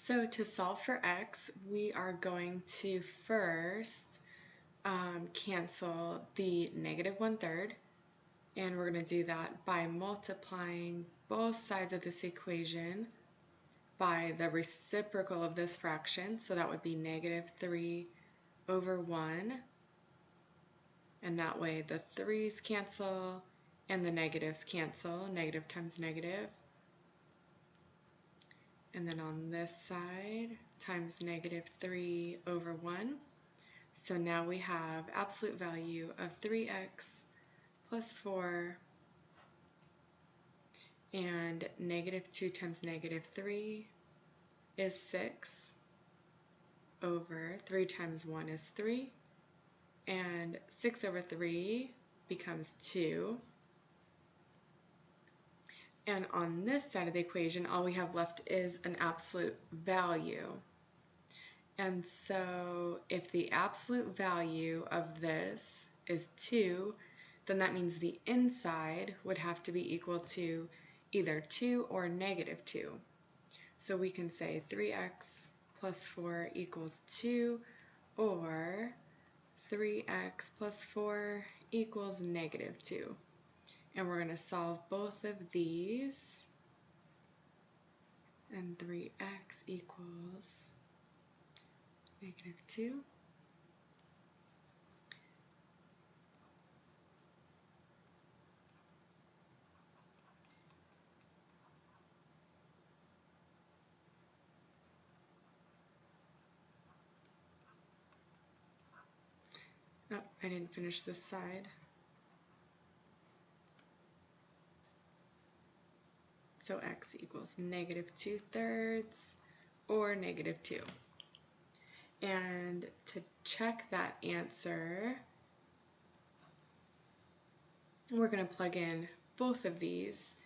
So to solve for x, we are going to first cancel the negative 1/3, and we're going to do that by multiplying both sides of this equation by the reciprocal of this fraction, so that would be -3/1, and that way the 3's cancel and the negatives cancel, negative times negative. And then on this side, times -3/1. So now we have absolute value of 3x plus 4, and -2 times -3 is 6, over 3 times 1 is 3, and 6/3 becomes 2. And on this side of the equation, all we have left is an absolute value. And so if the absolute value of this is 2, then that means the inside would have to be equal to either 2 or -2. So we can say 3x plus 4 equals 2, or 3x plus 4 equals -2. And we're going to solve both of these, and 3x equals -2. Oh, I didn't finish this side. So x equals -2/3 or -2. And to check that answer, we're going to plug in both of these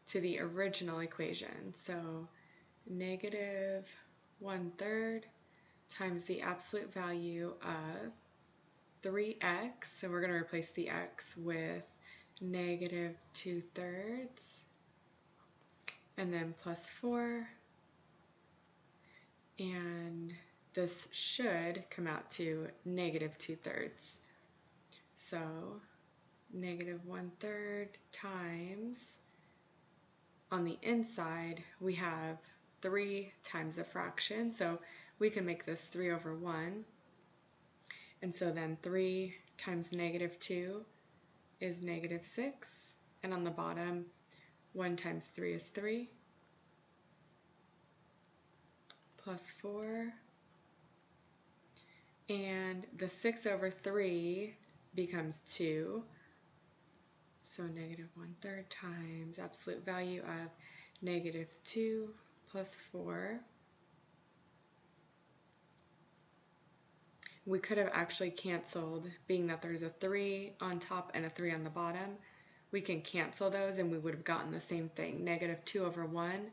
to the original equation. So -1/3 times the absolute value of 3x, so we're going to replace the x with -2/3, and then plus 4, and this should come out to -2/3. So -1/3 times, on the inside we have 3 times a fraction, so we can make this 3/1, and so then 3 times -2 is -6, and on the bottom 1 times 3 is 3, plus 4, and the 6/3 becomes 2, so -1/3 times absolute value of -2 plus 4. We could have actually canceled, being that there's a 3 on top and a 3 on the bottom, we can cancel those and we would have gotten the same thing, -2/1,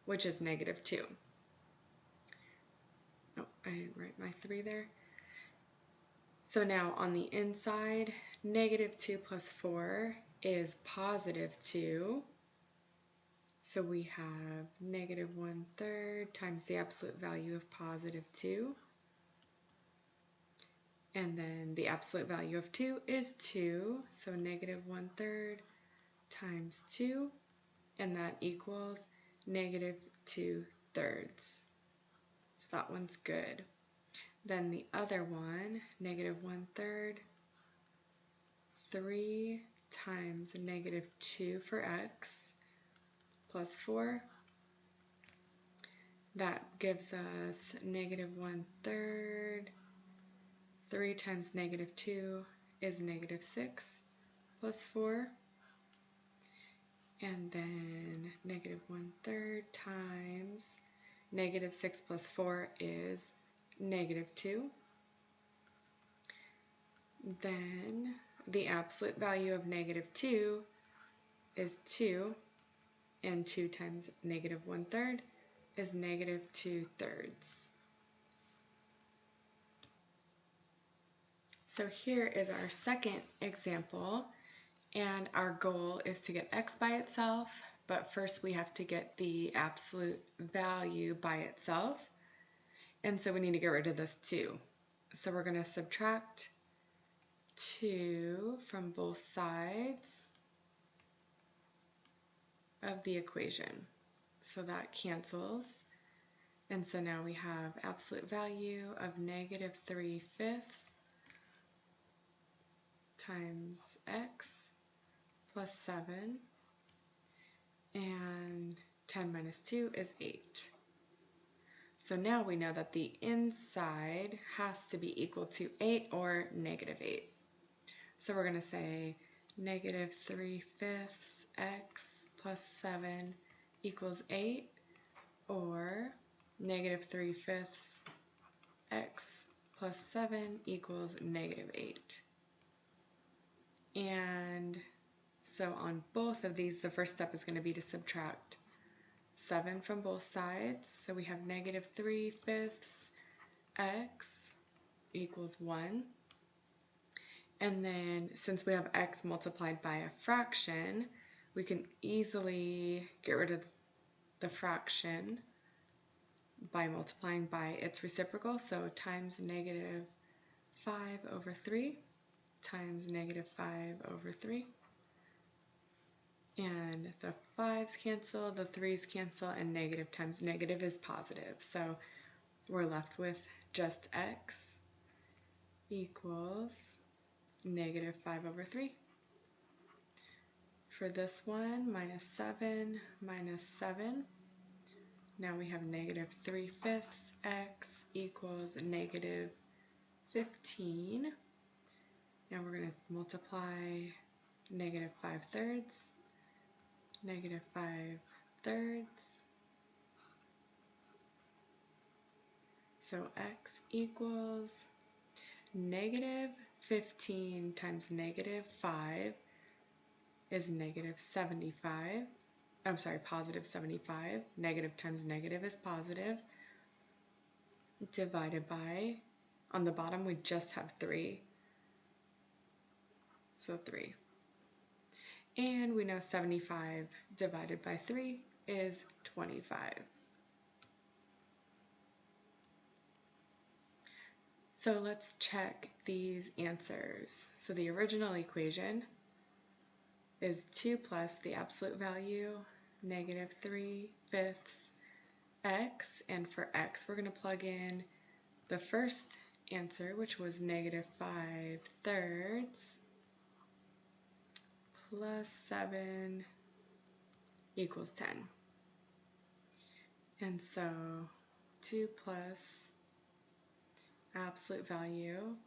which is -2. Oh, I didn't write my 3 there. So now on the inside, -2 plus 4 is +2. So we have -1/3 times the absolute value of +2. And then the absolute value of 2 is 2. So -1/3 times 2, and that equals -2/3. So that one's good. Then the other one, -1/3, 3 times -2 for x, plus 4. That gives us -1/3. 3 times -2 is -6, plus 4. And then -1/3 times -6 plus 4 is -2. Then the absolute value of -2 is 2, and 2 times -1/3 is -2/3. So here is our second example, and our goal is to get x by itself, but first we have to get the absolute value by itself. And so we need to get rid of this 2. So we're going to subtract 2 from both sides of the equation. So that cancels. And so now we have absolute value of -3/5 times x plus 7, and 10 minus 2 is 8. So now we know that the inside has to be equal to 8 or -8. So we're going to say -3/5 x plus 7 equals 8, or -3/5 x plus 7 equals -8. And so on both of these, the first step is going to be to subtract 7 from both sides. So we have -3/5 x equals 1. And then since we have x multiplied by a fraction, we can easily get rid of the fraction by multiplying by its reciprocal. So times -5/3 times -5/3. And the 5's cancel, the 3's cancel, and negative times negative is positive. So we're left with just x equals -5/3. For this one, -7 minus 7. Now we have -3/5 x equals -15. Now we're going to multiply -5/3, -5/3. So x equals -15 times -5 is -75. I'm sorry, positive 75. Negative times negative is positive. Divided by, on the bottom we just have 3. So 3. And we know 75 divided by 3 is 25. So let's check these answers. So the original equation is 2 plus the absolute value, -3/5 x, and for x we're going to plug in the first answer, which was -5/3 plus 7 equals 10. And so 2 plus absolute value,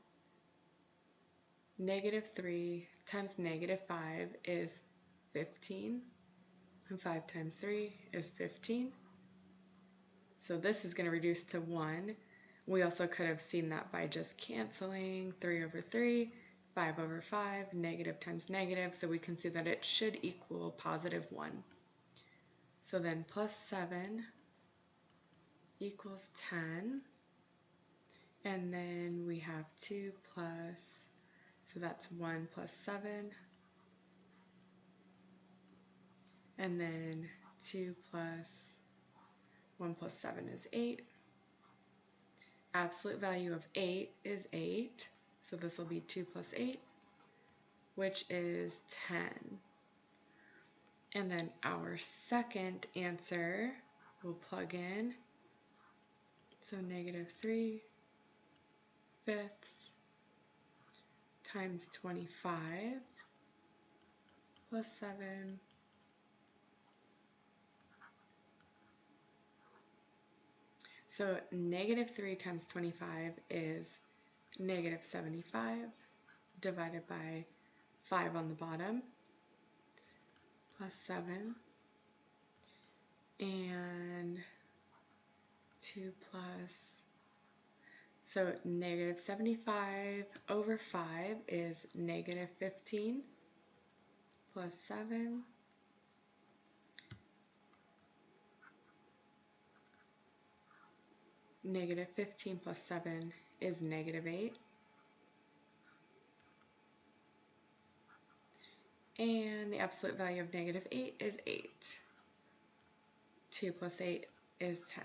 -3 times -5 is 15, and 5 times 3 is 15. So this is going to reduce to 1. We also could have seen that by just canceling 3/3, 5/5, negative times negative, so we can see that it should equal +1. So then plus 7 equals 10, and then we have 2 plus, so that's 1 plus 7, and then 2 plus 1 plus 7 is 8. Absolute value of 8 is 8, so this will be 2 plus 8, which is 10. And then our second answer we'll plug in, so -3/5 times 25 plus 7 . So -3 times 25 is -75 divided by 5 on the bottom plus 7, and 2 plus, so -75/5 is -15 plus 7, -15 plus 7 is -8, and the absolute value of -8 is 8. 2 plus 8 is 10.